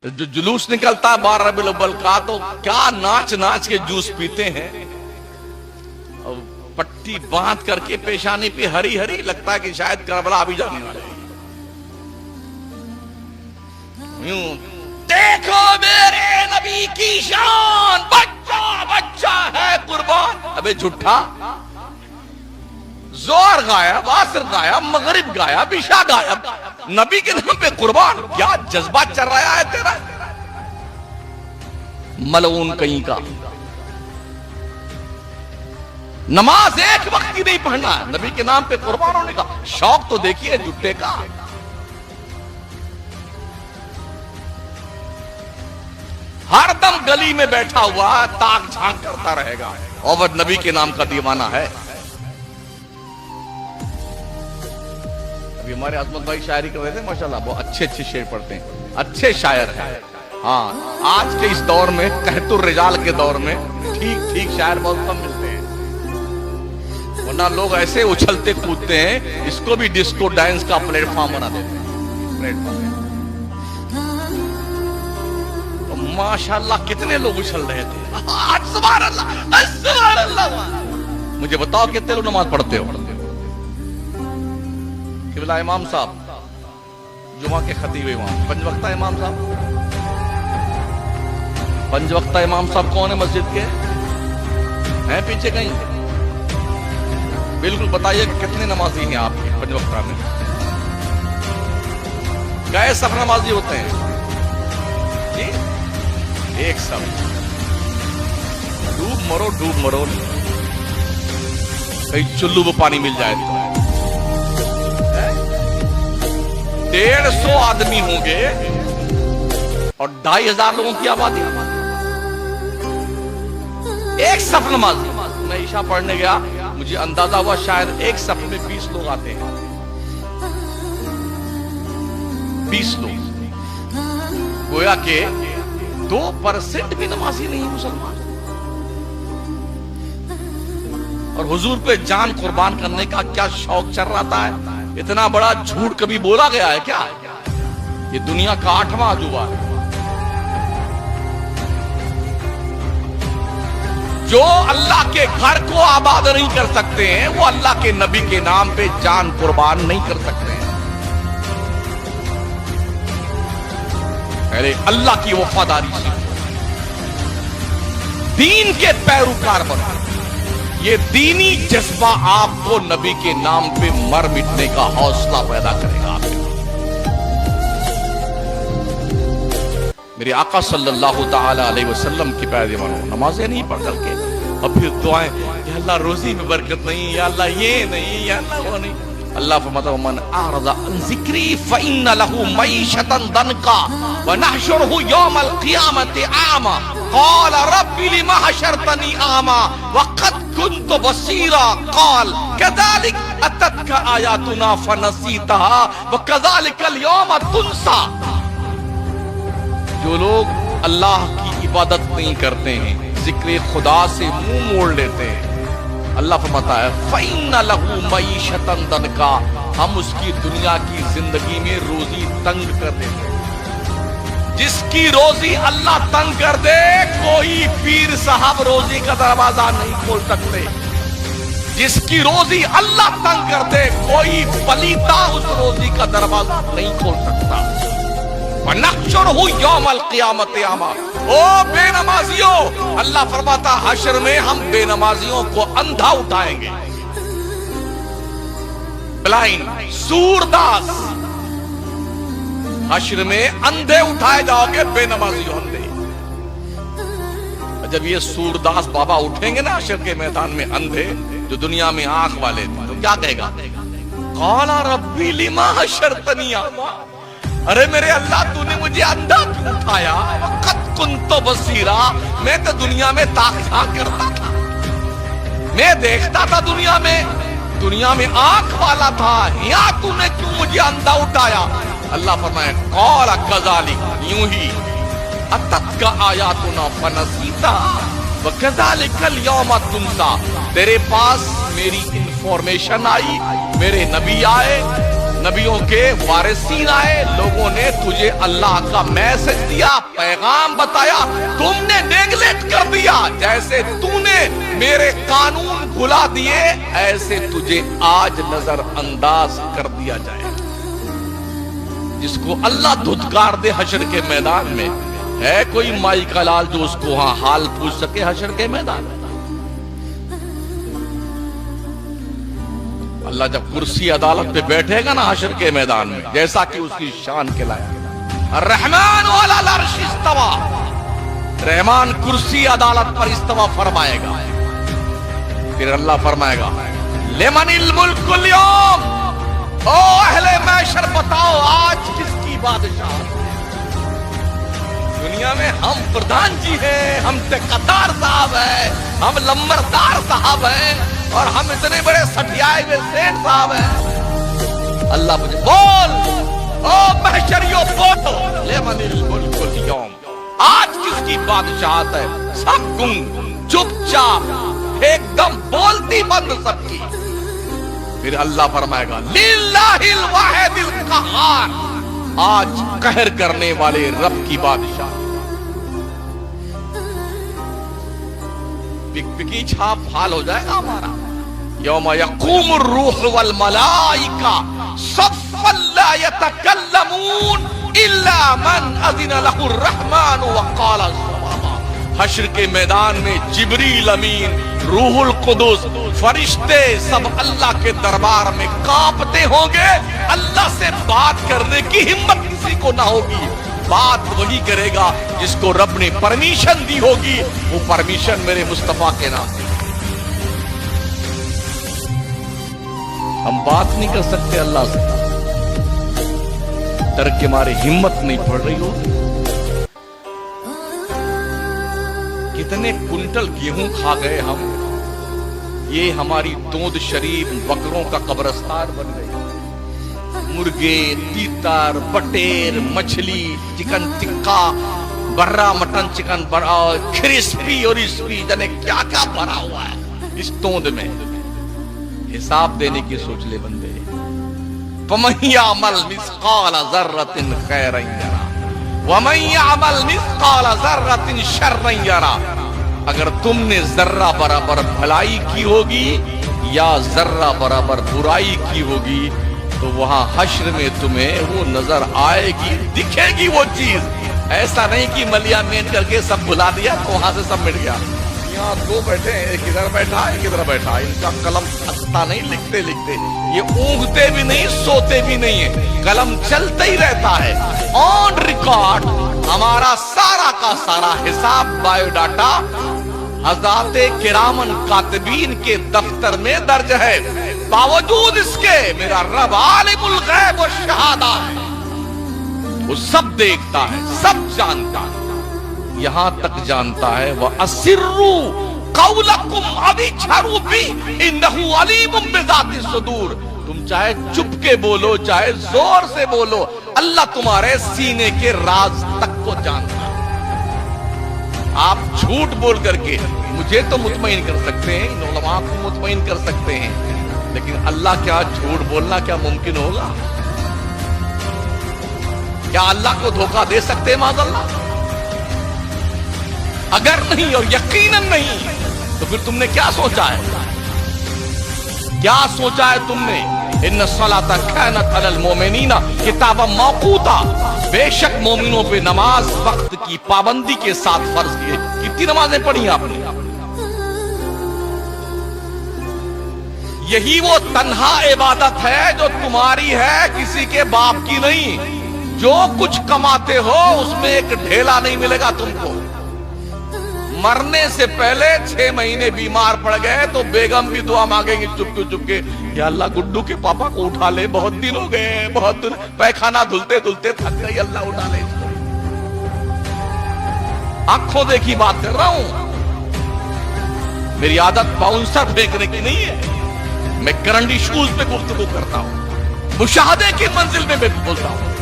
جو جلوس نکلتا ہے 12 ربیع الاول کا تو کیا ناچ ناچ کے جوس پیتے ہیں، اور پٹی باندھ کر کے پیشانی پہ ہری ہری، لگتا ہے کہ شاید کربلا بھی جانے والا ہے۔ یوں دیکھو میرے نبی کی شان، بچہ بچہ ہے قربان۔ ابے جھٹا، زور گایا، واصر گایا، مغرب گایا، عشاء گایا، نبی کے نام پہ قربان۔ کیا جذبہ چل رہا ہے تیرا؟ ملعون کہیں کا، نماز ایک وقت کی نہیں پڑھنا ہے، نبی کے نام پہ قربان ہونے کا شوق تو دیکھیے جھٹے کا۔ ہر دم گلی میں بیٹھا ہوا تاک جھانک کرتا رہے گا، اور وہ نبی کے نام کا دیوانہ ہے۔ ابھی ہمارے عظمت بھائی شاعری کر رہے تھے، ماشاءاللہ بہت اچھے اچھے شعر پڑھتے ہیں، اچھے شاعر ہیں۔ ہاں، آج کے اس دور میں، قحط الرجال کے دور میں ٹھیک ٹھیک شاعر بہت کم ملتے ہیں، ورنہ لوگ ایسے اچھلتے کودتے ہیں، اس کو بھی ڈسکو ڈانس کا پلیٹ فارم بنا دیتے ہیں۔ پلیٹ فارم ماشاءاللہ کتنے لوگ اچھل رہے تھے، سبحان اللہ سبحان اللہ۔ مجھے بتاؤ کتنے لوگ نماز پڑھتے ہو؟ قبلہ امام صاحب جمعہ کے خطیب امام، پنج وقتہ امام صاحب، پنج وقتہ امام صاحب کون ہے مسجد کے؟ ہیں پیچھے کہیں؟ بالکل بتائیے کہ کتنے نمازی ہیں آپ کے پنج وقتہ میں؟ کئے صف نمازی ہوتے ہیں جی؟ ایک صف۔ ڈوب مرو ڈوب مرو، کہیں چلو میں پانی مل جائے تو۔ 150 آدمی ہوں گے اور 2500 لوگوں کی آبادی، ایک صف نماز۔ میں عشاء پڑھنے گیا، مجھے اندازہ ہوا شاید ایک صف میں 20 لوگ آتے ہیں، 20 لوگ، گویا کہ 2% بھی نمازی نہیں مسلمان۔ اور حضور پہ جان قربان کرنے کا کیا شوق چل رہا ہے؟ اتنا بڑا جھوٹ کبھی بولا گیا ہے کیا؟ یہ دنیا کا 8واں عجوبہ ہے۔ جو اللہ کے گھر کو آباد نہیں کر سکتے ہیں، وہ اللہ کے نبی کے نام پہ جان قربان نہیں کر سکتے ہیں۔ اللہ کی وفاداری سے دین کے پیروکار بنو، یہ دینی جذبہ آپ کو نبی کے نام پہ مر مٹنے کا حوصلہ پیدا کرے گا۔ میرے آقا صلی اللہ تعالی علیہ وسلم کی پیروی بنو، نمازیں نہیں پڑھ کر کے اور پھر دعائیں، یا اللہ روزی میں برکت نہیں، یا اللہ یہ نہیں، یا اللہ وہ نہیں۔ اللہ فرماتا ہے من اعرض عن ذکری فإن له معیشة ضنکا ونحشره یوم القیامة اعما قال رب لم حشرتنی اعما وقد كنت بصیرا قال كذلك اتتك آیاتنا فنسیتها وكذلك اليوم تنسى۔ جو لوگ اللہ کی عبادت نہیں کرتے ہیں، ذکر خدا سے منہ موڑ لیتے ہیں، اللہ فرماتا ہے فَإِنَّ لَهُ مَعِيشَةً ضَنْكَا، ہم اس کی دنیا کی زندگی میں روزی تنگ کر دیتے ہیں۔ جس کی روزی اللہ تنگ کر دے، کوئی پیر صاحب روزی کا دروازہ نہیں کھول سکتے۔ جس کی روزی اللہ تنگ کر دے، کوئی پلیتا اس روزی کا دروازہ نہیں کھول سکتا۔ وَنَحْشُرُهُ يَوْمَ الْقِيَامَةِ أَعْمَىٰ، او بے نمازیوں، اللہ فرماتا حشر میں ہم بے نمازیوں کو اندھا اٹھائیں گے، بلائنڈ، سورداس۔ حشر میں اندھے اٹھائے جاؤ گے، بے نمازیوں اندھے۔ جب یہ سورداس بابا اٹھیں گے نا حشر کے میدان میں، اندھے جو دنیا میں آنکھ والے تھے، تو کیا کہے گا؟ قال ربی لما حشرتنی اعمی، ارے میرے اللہ تو نے مجھے اندھا کیوں اٹھایا؟ وقت کنت بصیرا، میں تو دنیا میں تاک جھانک کرتا تھا، میں دیکھتا تھا دنیا میں آنکھ والا تھا، یہاں تو نے کیوں مجھے اندھا اٹھایا؟ اللہ فرمائے قال کذالک، یوں ہی اتتک آیاتنا فنسیتها وکذالک اليوم تنسی، تیرے پاس میری انفارمیشن آئی، میرے نبی آئے، नबियों के वारिसीन आए, लोगों ने तुझे अल्लाह का मैसेज दिया, पैगाम बताया, तुमने नेगलेक्ट कर दिया। जैसे तूने मेरे कानून भुला दिए, ऐसे तुझे आज नजरअंदाज कर दिया जाए। जिसको अल्लाह धुतकार दे हशर के मैदान में, है कोई माई का लाल जो उसको वहां हाल पूछ सके हशर के मैदान में? अल्लाह जब कुर्सी अदालत पे बैठेगा ना हशर के मैदान में, जैसा कि उसकी शान के लायक, रहमान वाला अर्श इस्तवा, रहमान कुर्सी अदालत पर इस्तवा फरमाएगा। फिर अल्लाह फरमाएगा, लिमनिल मुल्कुल यौम, ओ अहले महशर बताओ आज किसकी बादशाह? दुनिया में हम प्रधान जी हैं, हम ठेकेदार साहब हैं, हम लंबरदार साहब हैं, और हम इतने बड़े सठियाए हुए सेठ साहब हैं। अल्लाह मुझे बोल, ओ महशरियो बोलो, लिमनिल मुल्कुल यौम, आज किसकी बादशाहत है? सब गुंग, चुपचाप, एकदम बोलती बंद सबकी। फिर अल्लाह फरमाएगा, लिल्लाहिल वाहिदिल कहार, आज कहर करने वाले रब की बादशाह। पिकी छाप हाल हो जाएगा हमारा। यौम यक़ूमुर रूह वल मलाइका सफ़्फ़न ला यतकल्लमून इल्ला मन अज़िन लहुर रहमान व क़ाला सवाबा। हश्र के मैदान में जिब्रील अमीन, रूहुल कुदुस, फरिश्ते सब अल्लाह के दरबार में कांपते होंगे। अल्लाह से बात करने की हिम्मत किसी को ना होगी। बात वही करेगा जिसको रब ने परमिशन दी होगी, वो परमिशन मेरे मुस्तफा के नाम। हम बात नहीं कर सकते अल्लाह से, डर के मारे हिम्मत नहीं पड़ रही हो। कितने कुंटल गेहूं खा गए हम, ये हमारी दूध शरीफ बकरों का कब्रिस्तान बन गई। मुर्गे, तीतर, बटेर, मछली, चिकन टिक्का, बर्रा मटन चिकन, बड़ा क्रिस्पी और स्पी, जाने क्या क्या भरा हुआ है इस तोंद में। हिसाब देने की सोच ले बंदे। फमन यअमल मिस्काल ज़र्रतिन खैरन यरा वमन यअमल मिस्काल ज़र्रतिन शर्रन यरा। अगर तुमने जर्रा बराबर भलाई की होगी या जर्रा बराबर बुराई की होगी, तो वहां हश्र में तुम्हें वो नजर आएगी, दिखेगी वो चीज। ऐसा नहीं कि मलिया मेट करके सब भुला दिया तो वहां से सब मिट गया। यहाँ दो बैठे हैं, एक इधर बैठा है, एक इधर बैठा है, इनका कलम थकता नहीं, लिखते लिखते ये ऊँघते भी नहीं, सोते भी नहीं है, कलम चलता ही रहता है। ऑन रिकॉर्ड हमारा सारा का सारा हिसाब, बायोडाटा हज़राते किरामन कातिबीन के दफ्तर में दर्ज है। बावजूद इसके मेरा रब आलिमुल गैब व शहादा है, वो सब देखता है, सब जानता है। यहां तक जानता है वह अस्सिर्रु कौलकुम अबिछरू बि इन्नहु अलीमुम बिज़ाति सुदूर। तुम चाहे चुप के बोलो, चाहे जोर से बोलो, अल्लाह तुम्हारे सीने के राज तक को जानता है। आप झूठ बोल करके मुझे तो मुतमईन कर सकते हैं, इन उलमा को मुतमईन कर सकते हैं, लेकिन अल्लाह क्या झूठ बोलना क्या मुमकिन होगा? क्या अल्लाह को धोखा दे सकते हैं माज़अल्लाह? अगर नहीं और यकीनन नहीं, तो फिर तुमने क्या सोचा है? क्या सोचा है तुमने? इन्ना सलाता कानत अलल मोमिनीना किताबम मौकूता। बेशक मोमिनों पे नमाज वक्त की पाबंदी के साथ फर्ज की। कितनी नमाजें पढ़ी आपने? यही वो तन्हा इबादत है जो तुम्हारी है, किसी के बाप की नहीं। जो कुछ कमाते हो उसमें एक ढेला नहीं मिलेगा तुमको। मरने से पहले 6 महीने बीमार पड़ गए तो बेगम भी दुआ मांगेंगी चुपके चुपके, या अल्लाह गुड्डू के पापा को उठा ले, बहुत दिन हो गए, बहुत दिन पैखाना धुलते धुलते थक गई, अल्लाह उठा ले इसको। आंखों देखी बात कर रहा हूं, मेरी आदत बाउंसर फेंकने की नहीं है। मैं करंडी शूज पे गुफ्तगू करता हूं, मुशाहदे की मंजिल में मैं बोलता हूं।